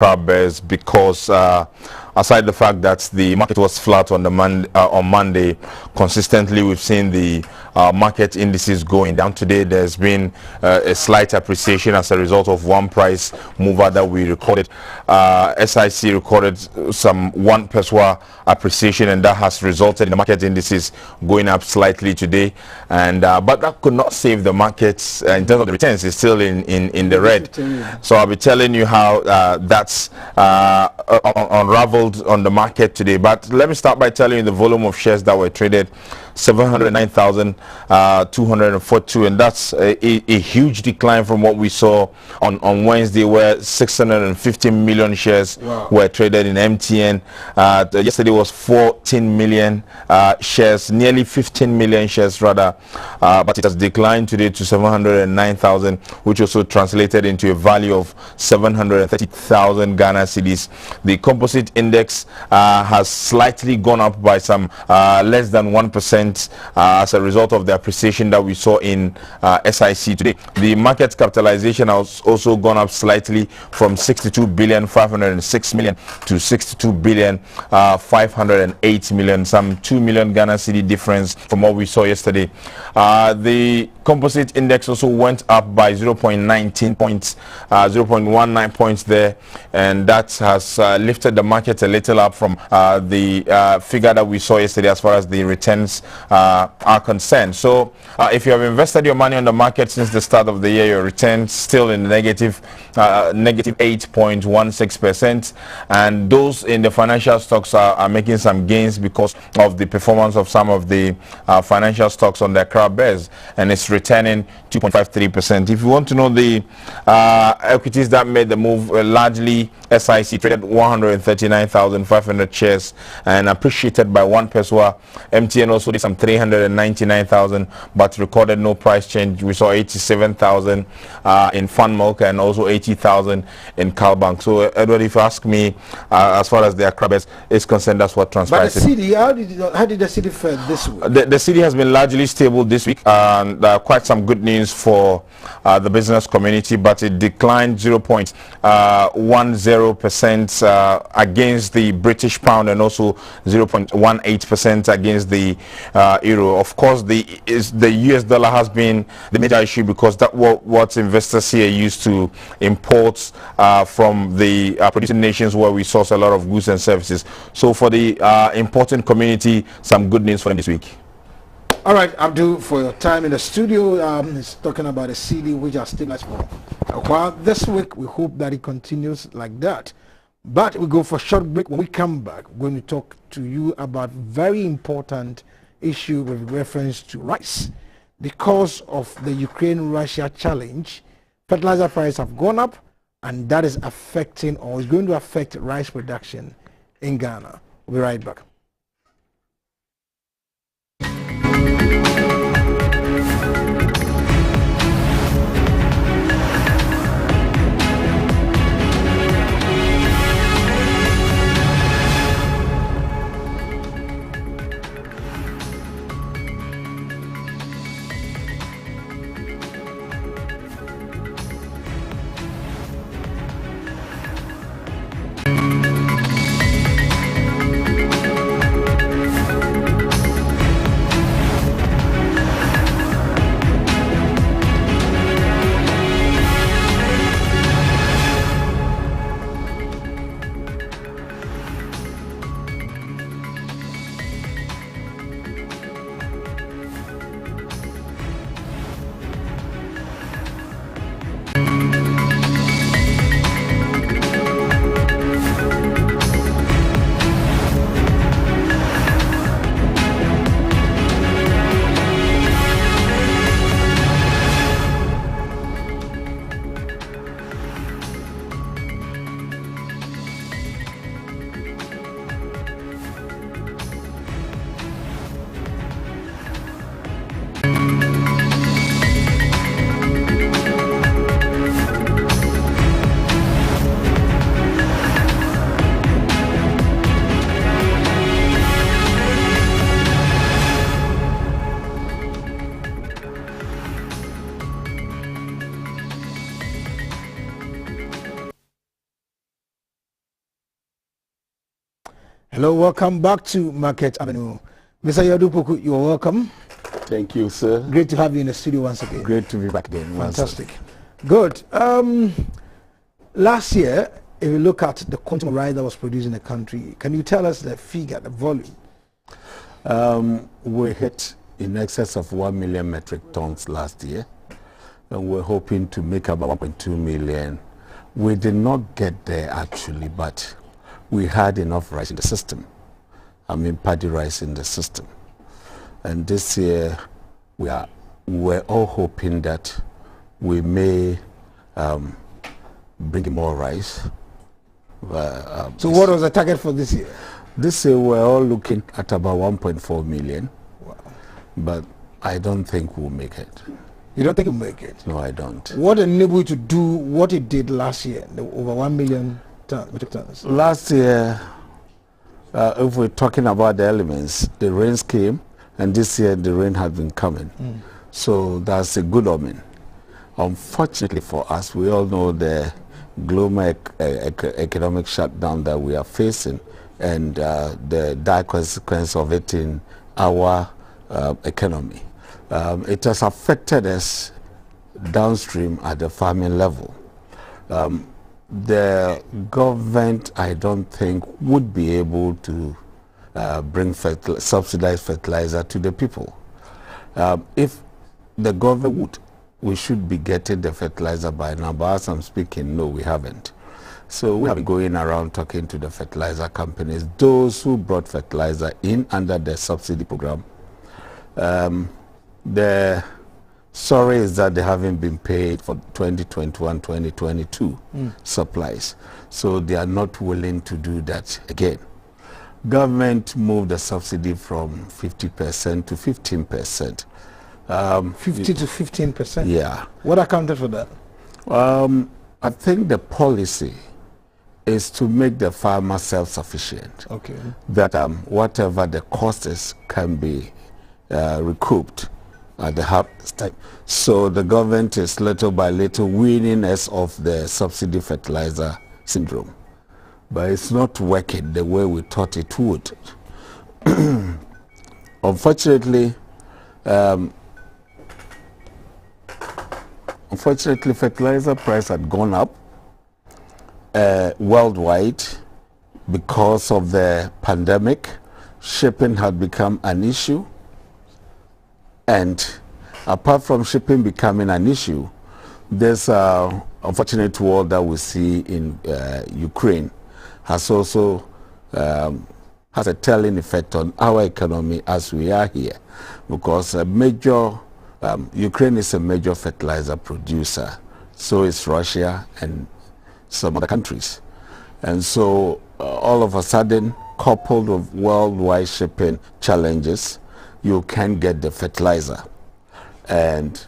Bears because aside the fact that the market was flat on Monday, consistently we've seen the market indices going down. Today there's been a slight appreciation as a result of one price mover that we recorded. SIC recorded some 1 peso appreciation, and that has resulted in the market indices going up slightly today, and but that could not save the markets in terms of the returns. It's still in the red. So I'll be telling you how that's unraveled on the market today. But let me start by telling you the volume of shares that were traded: 709,242, and that's a huge decline from what we saw on Wednesday, where 650 million shares were traded in MTN. Yesterday was 14 million shares, nearly 15 million shares rather, but it has declined today to 709,000, which also translated into a value of 730,000 Ghana cedis. The composite index has slightly gone up by some less than 1%. As a result of the appreciation that we saw in SIC today. The market capitalization has also gone up slightly from 62,506 million to 62,508 million, some 2 million Ghana cedi difference from what we saw yesterday. The composite index also went up by 0.19 points, 0.19 points there, and that has lifted the market a little up from the figure that we saw yesterday as far as the returns are concerned. So if you have invested your money on the market since the start of the year, your returns still in the negative 8.16%, and those in the financial stocks are making some gains because of the performance of some of the financial stocks on their Accra Bears, and it's returning 2.53%. If you want to know the equities that made the move, largely SIC traded 139,500 shares and appreciated by 1 peso. MTN also did some 399,000 but recorded no price change. We saw 87,000 in Fun Milk and also 80,000 in Calbank. So Edward, if you ask me, as far as the Accra Bears is concerned, that's what transpired. But the city, how did the city fare this week? The city has been largely stable this week, and quite some good news for the business community, but it declined 0.10% against the British pound and also 0.18% against the euro. Of course, the US dollar has been the major issue because that what investors here used to import from the producing nations where we source a lot of goods and services. So for the importing community, some good news for them this week. All right, Abdul, for your time in the studio, he's talking about a CD which has stabilized for a while. This week, we hope that it continues like that. But we go for a short break. When we come back, we're going to talk to you about very important issue with reference to rice. Because of the Ukraine-Russia challenge, fertilizer prices have gone up, and that is affecting or is going to affect rice production in Ghana. We'll be right back. Hello, welcome back to Market Avenue. Mr. Yadupoku, you're welcome. Thank you, sir. Great to have you in the studio once again. Great to be back again. Fantastic. Good. Last year, if you look at the quantum of rice that was produced in the country, can you tell us the figure, the volume? We hit in excess of 1 million metric tons last year, and we're hoping to make about 1.2 million. We did not get there actually, but we had enough rice in the system. I mean, paddy rice in the system. And this year, we're all hoping that we may bring in more rice. So what was the target for this year? This year, we're all looking at about 1.4 million. Wow. But I don't think we'll make it. You don't think you'll make it? No, I don't. What enabled you to do what it did last year, over 1 million metric tons? Last year, if we're talking about the elements, the rains came, and this year the rain has been coming. So that's a good omen. Unfortunately for us, we all know the global economic shutdown that we are facing, and the dire consequence of it in our economy. It has affected us downstream at the farming level. The government, I don't think, would be able to bring subsidized fertilizer to the people. If the government would, we should be getting the fertilizer by now, but as I'm speaking, no, we haven't. So we have been going around talking to the fertilizer companies, those who brought fertilizer in under the subsidy program. The story is that they haven't been paid for 2021-2022 supplies. So they are not willing to do that again. Government moved the subsidy from 50% to 15%. 50 to 15%? Yeah. What accounted for that? I think the policy is to make the farmer self-sufficient. Okay. That whatever the cost is can be recouped at the harvest time. So the government is little by little weaning us off the subsidy fertilizer syndrome. But it's not working the way we thought it would. Unfortunately, fertilizer price had gone up worldwide because of the pandemic. Shipping had become an issue. And apart from shipping becoming an issue, this unfortunate war that we see in Ukraine has also has a telling effect on our economy as we are here, because Ukraine is a major fertilizer producer, so is Russia and some other countries. And so all of a sudden, coupled with worldwide shipping challenges, you can get the fertilizer. And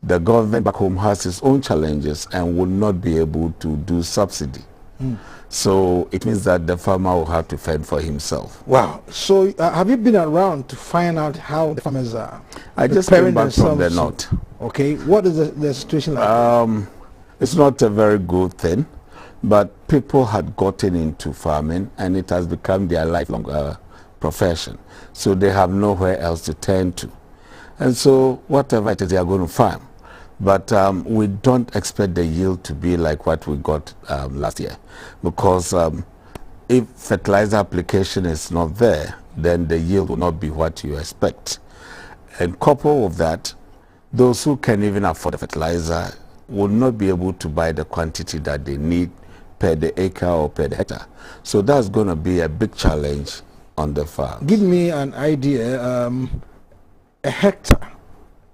the government back home has its own challenges and will not be able to do subsidy. So it means that the farmer will have to fend for himself. Wow. So have you been around to find out how the farmers are? I just came back from the north. Okay. What is the situation like? It's not a very good thing, but people had gotten into farming and it has become their lifelong profession. So they have nowhere else to turn to. And so whatever it is, they are going to farm. But we don't expect the yield to be like what we got last year, because if fertilizer application is not there, then the yield will not be what you expect. And coupled with that, those who can even afford the fertilizer will not be able to buy the quantity that they need per the acre or per the hectare. So that's going to be a big challenge on the farm. Give me an idea, a hectare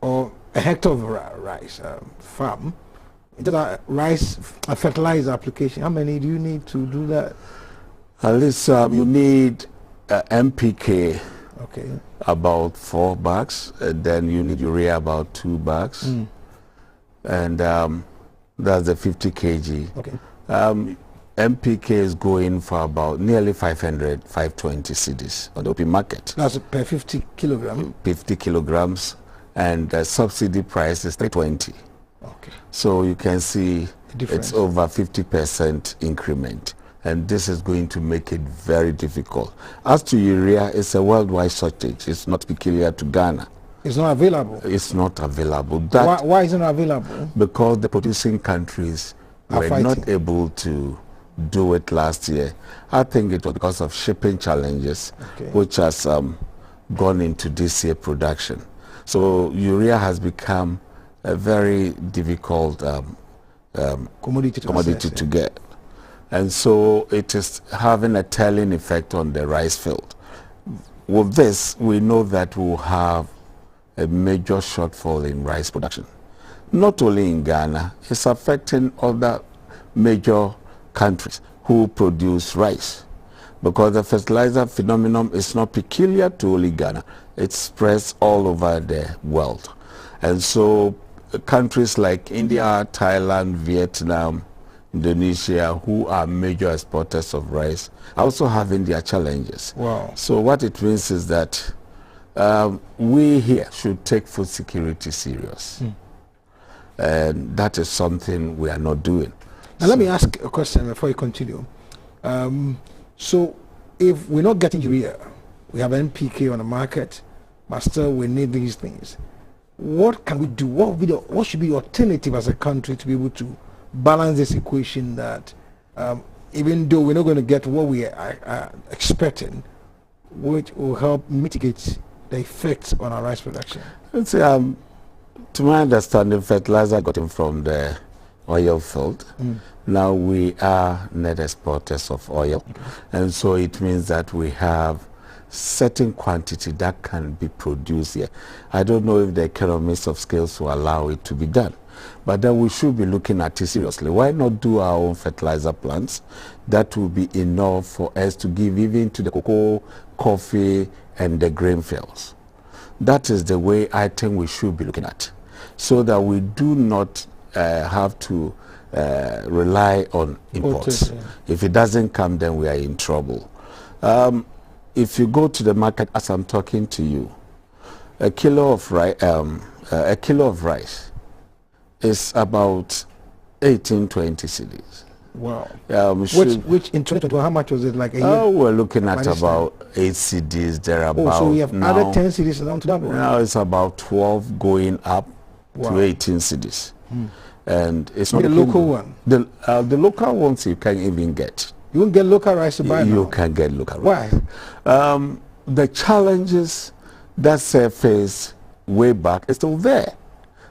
or a hectare of rice farm, rice fertilizer application, how many do you need to do that? At least you need NPK, okay, about 4 bags, and then you need urea about 2 bags, and that's the 50 kg. Okay. NPK is going for about nearly 500, 520 cedis on the open market. That's per 50 kilograms? 50 kilograms, and the subsidy price is 320. Okay. So you can see it's over 50% increment. and this is going to make it very difficult. As to urea, it's a worldwide shortage. It's not peculiar to Ghana. It's not available. It's not available. Why is it not available? Because the producing countries were not able to do it last year. I think it was because of shipping challenges, which has gone into this year production. So urea has become a very difficult commodity to get. And so it is having a telling effect on the rice field. With this, we know that we'll have a major shortfall in rice production. Not only in Ghana, it's affecting other major countries who produce rice, because the fertilizer phenomenon is not peculiar to only Ghana. It spreads all over the world. And so countries like India, Thailand, Vietnam, Indonesia, who are major exporters of rice, are also having their challenges. Wow. So what it means is that we here should take food security serious. And that is something we are not doing. Now let me ask a question before you continue. So if we're not getting urea, we have NPK on the market, but still we need these things. What can we do? What should be the alternative as a country to be able to balance this equation that even though we're not going to get what we are expecting, which will help mitigate the effects on our rice production? Let's say, to my understanding, fertilizer got in from the oil field. Now we are net exporters of oil, and so it means that we have certain quantity that can be produced here. I don't know if the economies of scales will allow it to be done, but then we should be looking at it seriously. Why not do our own fertilizer plants? That will be enough for us to give even to the cocoa, coffee, and the grain fields. That is the way I think we should be looking at, so that we do not have to rely on imports. If it doesn't come, then we are in trouble. If you go to the market as I'm talking to you, a kilo of rice is about 18-20 cedis. Wow. Which in 2020, how much was it, like a year? Oh, we're looking at about 8 cedis thereabout. So we have added 10 cedis down to that one. Now it's about 12 going up to 18 cedis. And it's not the local one. The local ones you can't even get. You won't get local rice to buy now? You can get local rice. Why? The challenges that surfaced way back is still there.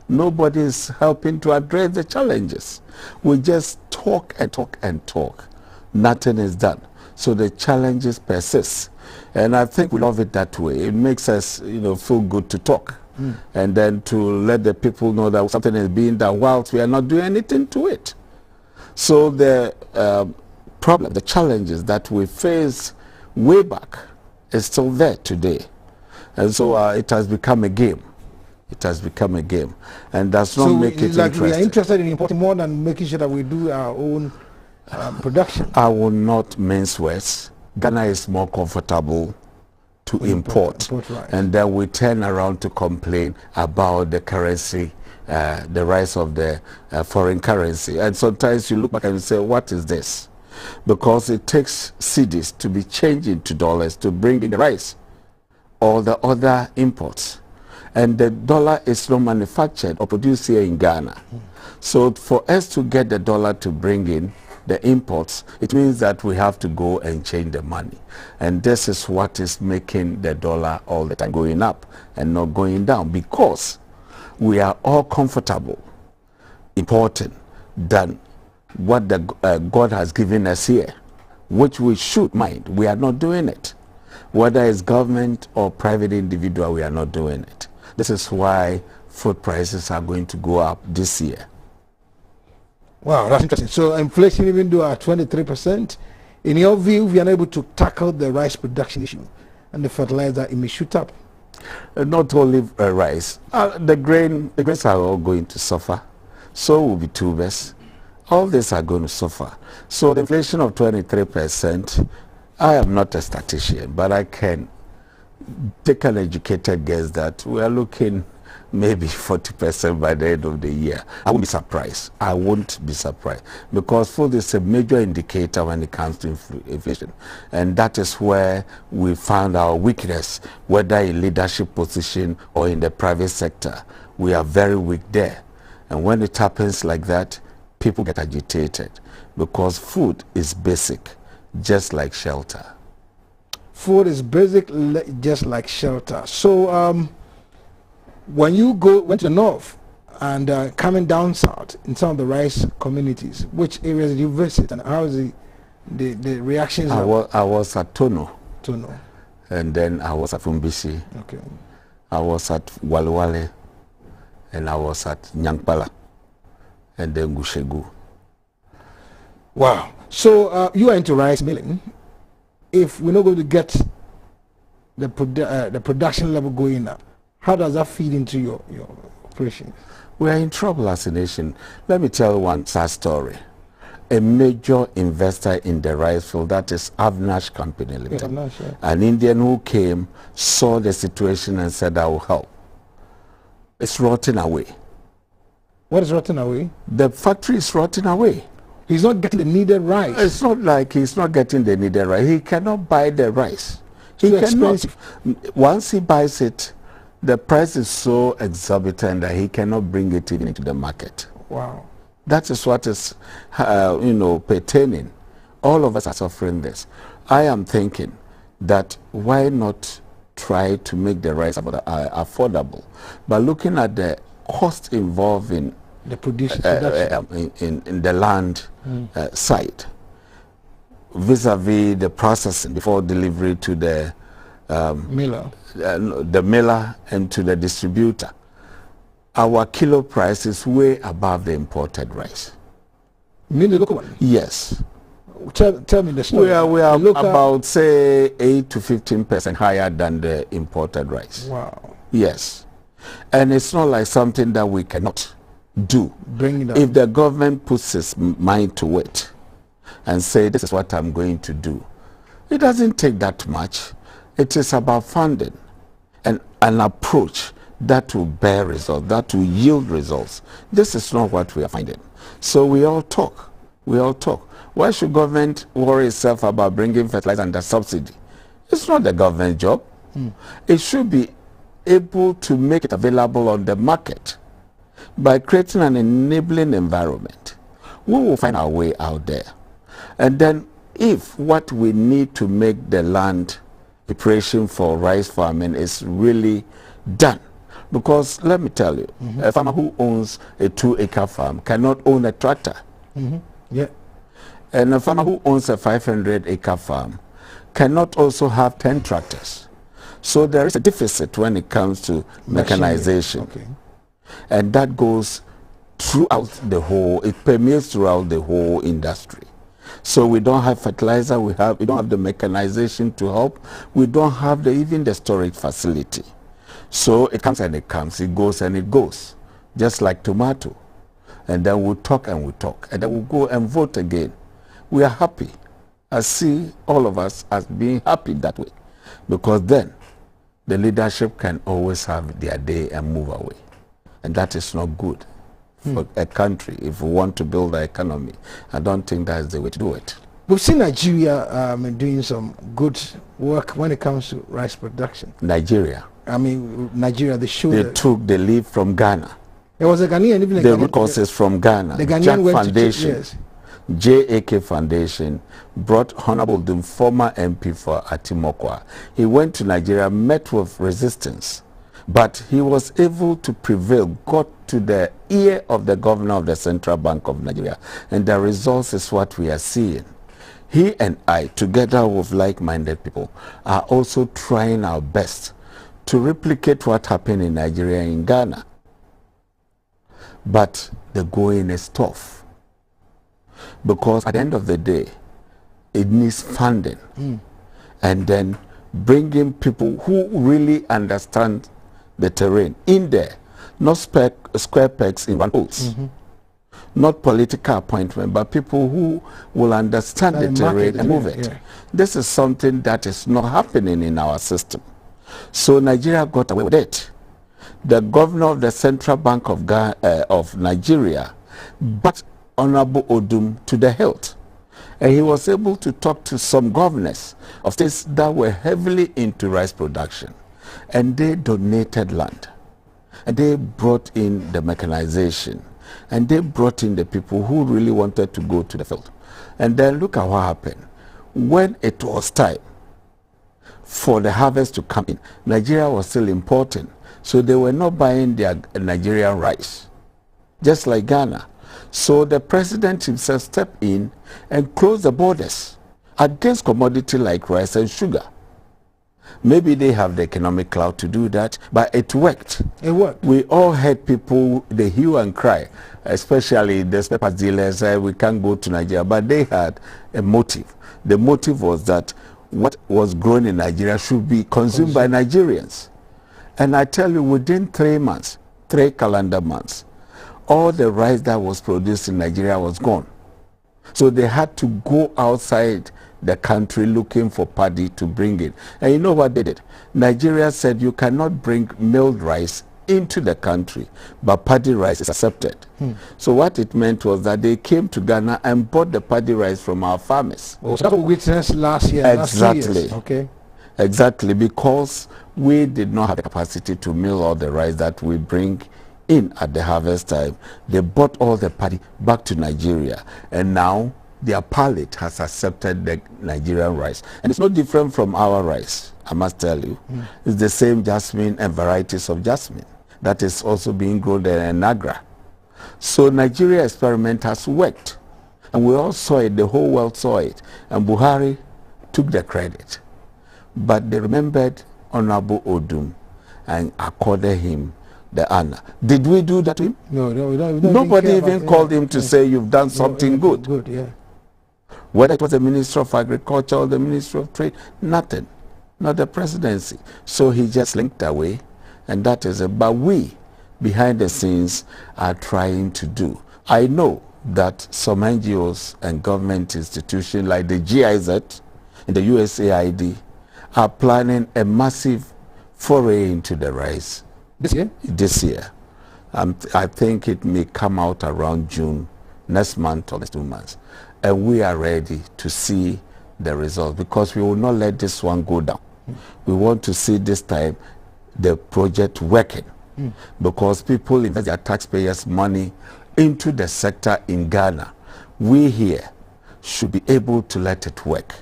Nobody is helping to address the challenges. We just talk and talk and talk. Nothing is done. So the challenges persist. And I think we love it that way. It makes us, feel good to talk. And then to let the people know that something is being done whilst we are not doing anything to it. So the problem, the challenges that we faced way back is still there today. And so it has become a game. It has become a game. And does not make it interesting. We are interested in importing more than making sure that we do our own production. I will not mince words. Ghana is more comfortable to import rice. And then we turn around to complain about the currency, the rise of the foreign currency. And sometimes you look back and you say, what is this? Because it takes cedis to be changed into dollars to bring in the rice or the other imports. And the dollar is not manufactured or produced here in Ghana. So for us to get the dollar to bring in the imports, it means that we have to go and change the money. And this is what is making the dollar all the time going up and not going down, because we are all comfortable importing than what the God has given us here, which we should mind. We are not doing it. Whether it's government or private individual, we are not doing it. This is why food prices are going to go up this year. Wow, that's interesting. So inflation, even though at 23%, in your view, we are unable to tackle the rice production issue and the fertilizer, it may shoot up. Not only rice, the grains are all going to suffer. So will be tubers. All these are going to suffer. So the inflation of 23%, I am not a statistician, but I can take an educated guess that we are looking maybe 40% by the end of the year. I won't be surprised. I won't be surprised, because food is a major indicator when it comes to inflation, and that is where we found our weakness, whether in leadership position or in the private sector. We are very weak there, and when it happens like that, people get agitated, because food is basic, just like shelter. Food is basic, just like shelter. So when you went to the north and coming down south in some of the rice communities, which areas did you visit, and how is the reactions? I was at Tono. Tono. And then I was at Fumbisi. Okay. I was at Walwale, and I was at Nyankpala, and then Gushegu. Wow. So you are into rice milling. If we're not going to get the production level going up, how does that feed into your operations? We are in trouble as a nation. Let me tell you one sad story. A major investor in the rice field, that is Avnash Company Limited, Avnash, yeah. An Indian who came, saw the situation and said, I will help. It's rotting away. What is rotting away? The factory is rotting away. He's not getting the needed rice. It's not like he's not getting the needed rice. He cannot buy the rice. Too expensive. Once he buys it, the price is so exorbitant that he cannot bring it even into the market. Wow. That is what is, pertaining. All of us are suffering this. I am thinking that why not try to make the rice affordable, but looking at the cost involved in the production in the land side, vis-a-vis the processing before delivery to the miller and to the distributor. Our kilo price is way above the imported rice. You mean the local one? Yes. Tell me the story. We are about, say, 8 to 15% higher than the imported rice. Wow. Yes. And it's not like something that we cannot do. Bring it up. If the government puts its mind to it and say, this is what I'm going to do, it doesn't take that much. It is about funding and an approach that will bear results, that will yield results. This is not what we are finding. So we all talk. We all talk. Why should government worry itself about bringing fertilizer under subsidy? It's not the government job. It should be able to make it available on the market by creating an enabling environment. We will find our way out there. And then if what we need to make the land preparation for rice farming is really done, because let me tell you, a farmer who owns a 2-acre farm cannot own a tractor. Yeah. And a farmer who owns a 500-acre farm cannot also have 10 tractors. So there is a deficit when it comes to mechanization. Okay. And that goes throughout the whole, it permeates throughout the whole industry. So we don't have fertilizer, we don't have the mechanization to help, we don't have even the storage facility. So it comes and it comes, it goes and it goes, just like tomato. And then we'll talk and we'll talk, and then we'll go and vote again. We are happy. I see all of us as being happy that way, because then the leadership can always have their day and move away. And that is not good for a country. If we want to build our economy, I don't think that's the way to do it. We've seen Nigeria doing some good work when it comes to rice production. Nigeria? I mean, Nigeria, they took the lead from Ghana. There was a Ghanaian, even the resources from Ghana. The Ghanaian Foundation, yes. JAK Foundation brought Honorable the former MP for Atimokwa. He went to Nigeria, met with resistance, but he was able to prevail, got to the ear of the governor of the Central Bank of Nigeria, and the results is what we are seeing. He and I, together with like-minded people, are also trying our best to replicate what happened in Nigeria and in Ghana. But the going is tough, because at the end of the day, it needs funding, and then bringing people who really understand the terrain in there, not square pegs in round holes, not political appointment, but people who will understand the terrain and move it. Yeah. This is something that is not happening in our system. So Nigeria got away with it. the governor of the Central Bank of Nigeria backed Honorable Odum to the hilt. And he was able to talk to some governors of states that were heavily into rice production. And they donated land. And they brought in the mechanization. And they brought in the people who really wanted to go to the field. And then look at what happened. When it was time for the harvest to come in, Nigeria was still importing. So they were not buying their Nigerian rice, just like Ghana. So the president himself stepped in and closed the borders against commodity like rice and sugar. Maybe they have the economic clout to do that, but it worked. It worked. We all heard people, the hue and cry, especially the spare dealers, we can't go to Nigeria, but they had a motive. The motive was that what was grown in Nigeria should be consumed by Nigerians. And I tell you, within 3 months, 3 calendar months, all the rice that was produced in Nigeria was gone. So they had to go outside the country looking for paddy to bring it. And you know what they did? Nigeria said you cannot bring milled rice into the country, but paddy rice is accepted. So what it meant was that they came to Ghana and bought the paddy rice from our farmers. Oh, so that's what we witnessed last year. Exactly. Last 2 years. Okay. Exactly, because we did not have the capacity to mill all the rice that we bring in at the harvest time. They brought all the paddy back to Nigeria, and now their palate has accepted the Nigerian rice. And it's not different from our rice, I must tell you. It's the same jasmine and varieties of jasmine that is also being grown there in Nagra. So Nigeria experiment has worked, and we all saw it, the whole world saw it, and Buhari took the credit. But they remembered Honorable Odum and accorded him the honor. Did we do that to him? No, we don't Nobody even called him to say you've done something good. Good, yeah. Whether it was the Minister of Agriculture or the Minister of Trade, nothing. Not the presidency. So he just linked away, and that is it. But we, behind the scenes, are trying to do. I know that some NGOs and government institutions like the GIZ and the USAID are planning a massive foray into the rice. This year? This year. I think it may come out around June, next month or next 2 months. And we are ready to see the results, because we will not let this one go down. We want to see this time the project working, because people invest their taxpayers' money into the sector in Ghana. We here should be able to let it work,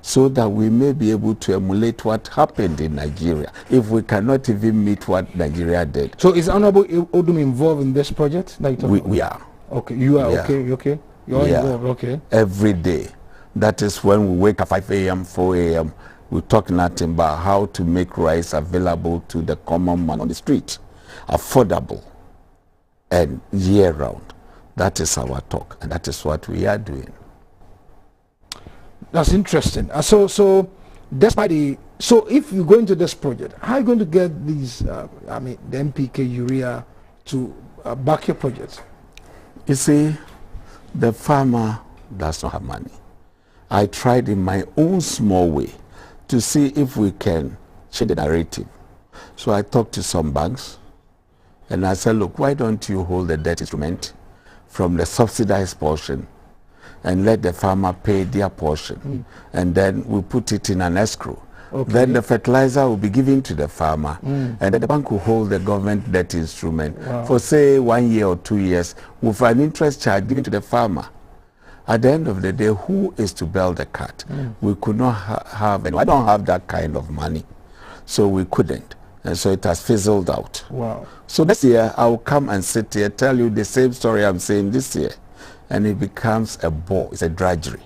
so that we may be able to emulate what happened in Nigeria, if we cannot even meet what Nigeria did. So is Honorable Odum involved in this project? We are. Okay, you are, Yeah. okay. You're involved, okay. Every day. That is when we wake up 5 a.m., 4 a.m., we talk nothing about how to make rice available to the common man on the street, affordable and year-round. That is our talk, and that is what we are doing. That's interesting. So despite so if you go into this project, how are you going to get these, the NPK urea to back your project? You see, the farmer does not have money. I tried in my own small way to see if we can change the narrative. So I talked to some banks, and I said, look, why don't you hold the debt instrument from the subsidized portion and let the farmer pay their portion, and then we put it in an escrow. Okay. Then the fertilizer will be given to the farmer, and then the bank will hold the government debt instrument for, say, 1 year or 2 years with an interest charge given to the farmer. At the end of the day, who is to bail the cat? We could not have, and I don't have that kind of money, so we couldn't. And so it has fizzled out. Wow. So next year, I will come and sit here, tell you the same story I'm saying this year, and it becomes a bore. It's a drudgery.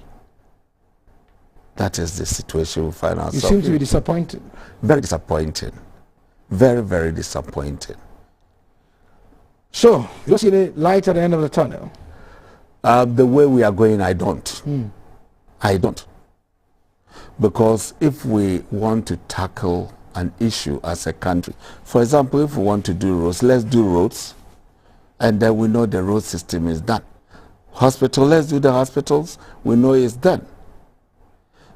That is the situation we find ourselves in. You seem to be disappointed. Very disappointing. Very, very disappointing. So, you don't see the light at the end of the tunnel? The way we are going, I don't. I don't. Because if we want to tackle an issue as a country, for example, if we want to do roads, let's do roads, and then we know the road system is done. Hospital, let's do the hospitals, we know it's done.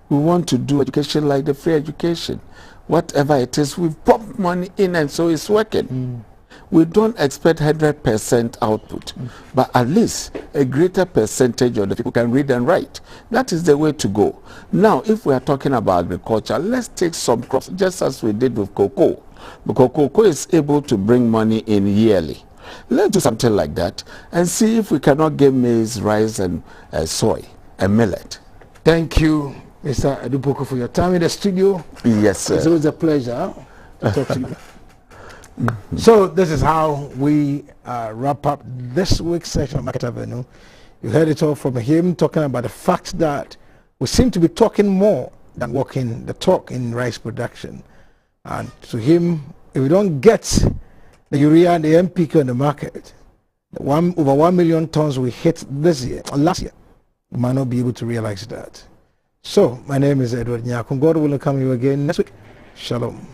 We want to do education like the free education. Whatever it is, we've pumped money in, and so it's working. We don't expect 100% output, but at least a greater percentage of the people can read and write. That is the way to go. Now, if we are talking about agriculture, let's take some crops, just as we did with cocoa. Because cocoa is able to bring money in yearly. Let's do something like that and see if we cannot get maize, rice, and soy and millet. Thank you, Mr. Adupoko, for your time in the studio. Yes, sir. It's always a pleasure to talk to you. So this is how we wrap up this week's session of Market Avenue. You heard it all from him, talking about the fact that we seem to be talking more than walking the talk in rice production. And to him, if we don't get the urea and the NPK on the market, over 1 million tons we hit this year, or last year, we might not be able to realize that. So, my name is Edward Nyakun. God will come you again next week. Shalom.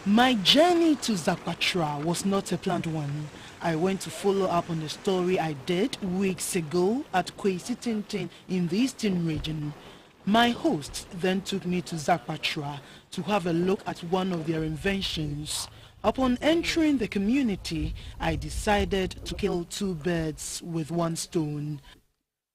My journey to Zakwatra was not a planned one. I went to follow up on the story I did weeks ago at Kwesi Tintin in the Eastern region. My host then took me to Zakwatra to have a look at one of their inventions. Upon entering the community, I decided to kill 2 birds with 1 stone.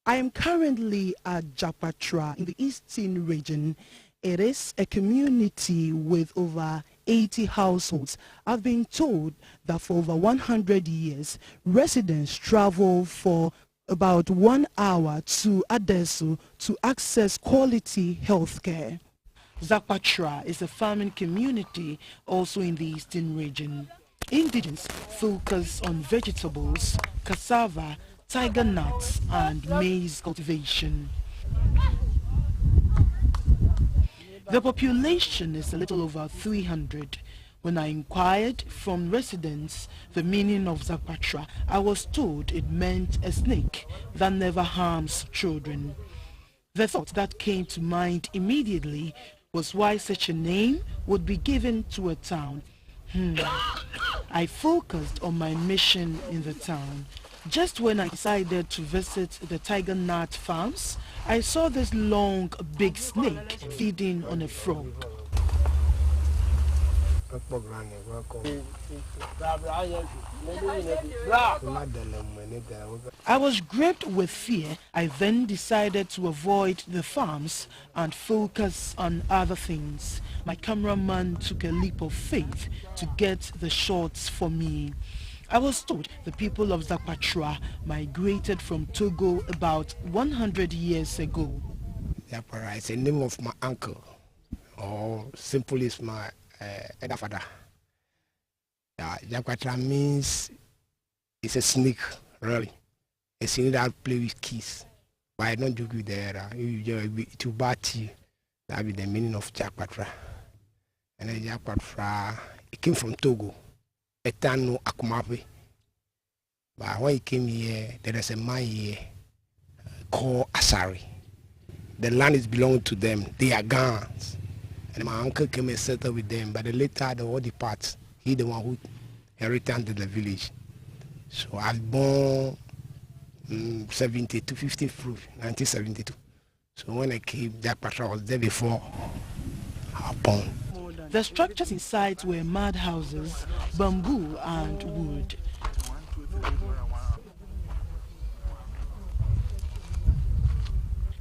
I am currently at Zakwatra in the Eastern region. It is a community with over 80 households. I've been told that for over 100 years, residents travel for about 1 hour to Adesu to access quality health care. Zakwatra is a farming community also in the Eastern region. Indigents focus on vegetables, cassava, tiger nuts, and maize cultivation. The population is a little over 300. When I inquired from residents the meaning of Zakwatra, I was told it meant a snake that never harms children. The thought that came to mind immediately was why such a name would be given to a town. I focused on my mission in the town. Just when I decided to visit the tiger nut farms, I saw this long, big snake feeding on a frog. I was gripped with fear. I then decided to avoid the farms and focus on other things. My cameraman took a leap of faith to get the shots for me. I was told the people of Zakwatra migrated from Togo about 100 years ago. Zakwatra is the name of my uncle, or simply is my elder father. Zakwatra means it's a snake, really. A snake that play with keys. But I don't joke with the to bat. That be the meaning of Zakwatra. And then Zakwatra, it came from Togo. Etano Akumape. But when he came here, there is a man here called Asari. The land is belonging to them. They are Gans. And my uncle came and settled with them. But later, the all depart. He the one who returned to the village. So I was born 1972. So when I came, Zakwatra was there before I was born. The structures inside were mud houses, bamboo and wood.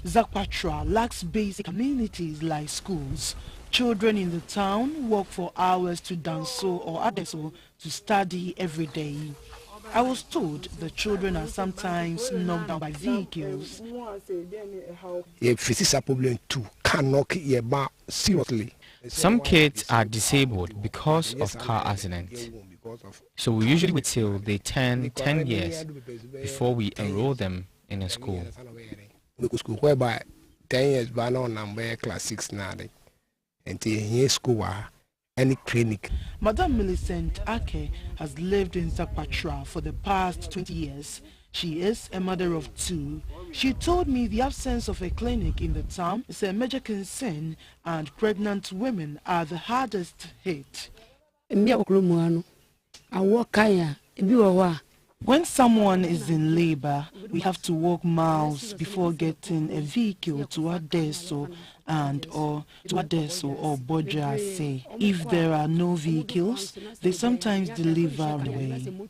Zakwatra lacks basic amenities like schools. Children in the town walk for hours to Danso or Adeso to study every day. I was told the children are sometimes knocked down by vehicles. If a problem too, can knock it back seriously. Some kids are disabled because of car accidents. So we usually wait till they turn 10 years before we enroll them in a school. Whereby 10 years by now I'm class 6 now. and here school any clinic. Madame Millicent Ake has lived in Zakwatra for the past 20 years. She is a mother of 2. She told me the absence of a clinic in the town is a major concern and pregnant women are the hardest hit. When someone is in labor, we have to walk miles before getting a vehicle to Adeso or Bodja say. If there are no vehicles, they sometimes deliver away.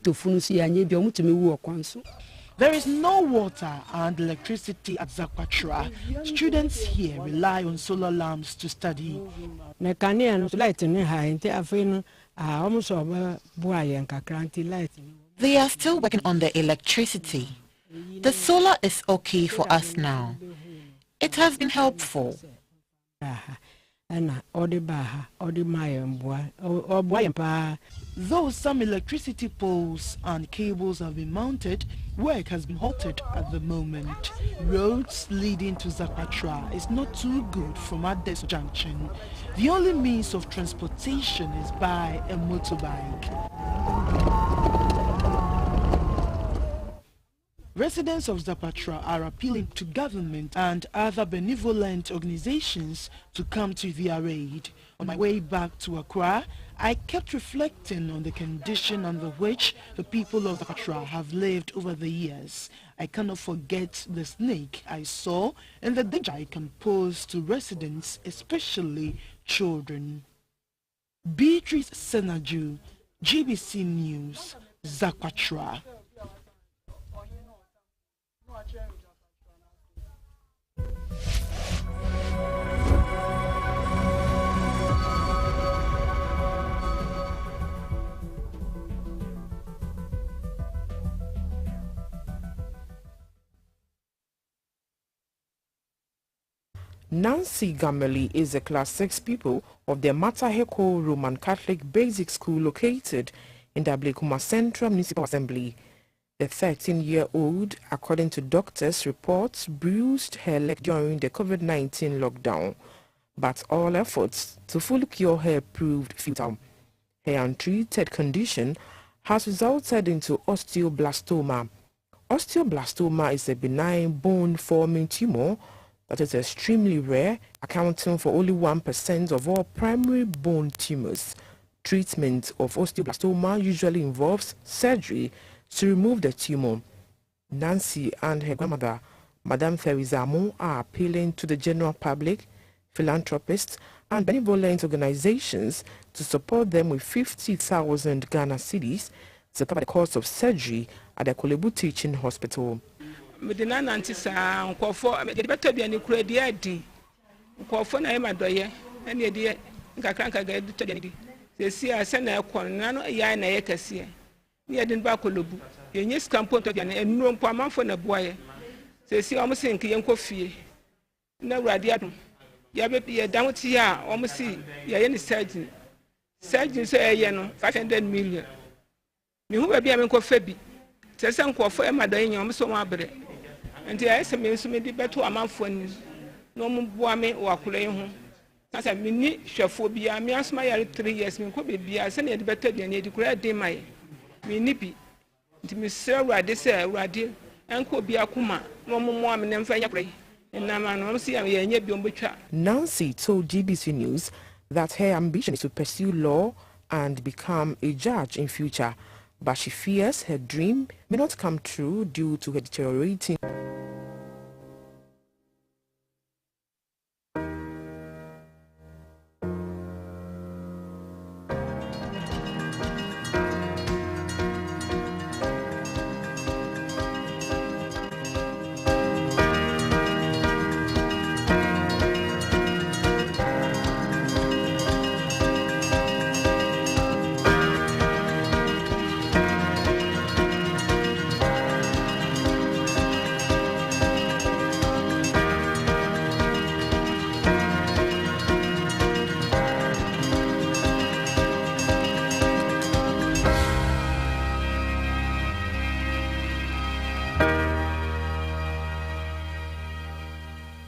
There is no water and electricity at Zakwatra. Students here rely on solar lamps to study. They are still working on the electricity. The solar is okay for us now. It has been helpful. Though some electricity poles and cables have been mounted, work has been halted at the moment. Roads leading to Zakwatra is not too good from Adeso Junction. The only means of transportation is by a motorbike. Residents of Zakwatra are appealing to government and other benevolent organizations to come to their aid. On my way back to Accra, I kept reflecting on the condition under which the people of Zakwatra have lived over the years. I cannot forget the snake I saw and the danger it can pose to residents, especially children. Beatrice Senaju, GBC News, Zakwatra. Nancy Gameli is a Class 6 pupil of the Mataheko Roman Catholic Basic School located in the Ablekuma Central Municipal Assembly. The 13-year-old, according to doctors' reports, bruised her leg during the COVID-19 lockdown, but all efforts to fully cure her proved futile. Her untreated condition has resulted into osteoblastoma. Osteoblastoma is a benign bone-forming tumor that is extremely rare, accounting for only 1% of all primary bone tumors. Treatment of osteoblastoma usually involves surgery to remove the tumor. Nancy and her grandmother, Madame Ferizamo, are appealing to the general public, philanthropists, and benevolent organizations to support them with 50,000 Ghana cedis to cover the cost of surgery at the Kolebu Teaching Hospital. Medina Nantisa, Nkofo, better be any credit. Nkofo na emadoye, and the dear Kakranka get to the they see a sender nano ya na yekasi. Near den Bakolobu, yes, campot again, and no pama for a boy. They see almost in Kiyankofi. No radiatum. Yabe down to ya, almost see ya any surgeon. Surgeon say, 500 million. You will be a Febi. Tessan Quafo Emma almost so mabre. And the ice may be better a month for no more boame or Kulehu. As a mini Shaphobia, me as my 3 years, me could be as any better than a declared day my nippy. To Miss Sarah, they say, Radi, and could be a kuma, no more than fire pray. And now I see a yet beyond. Nancy told GBC News that her ambition is to pursue law and become a judge in future, but she fears her dream may not come true due to her deteriorating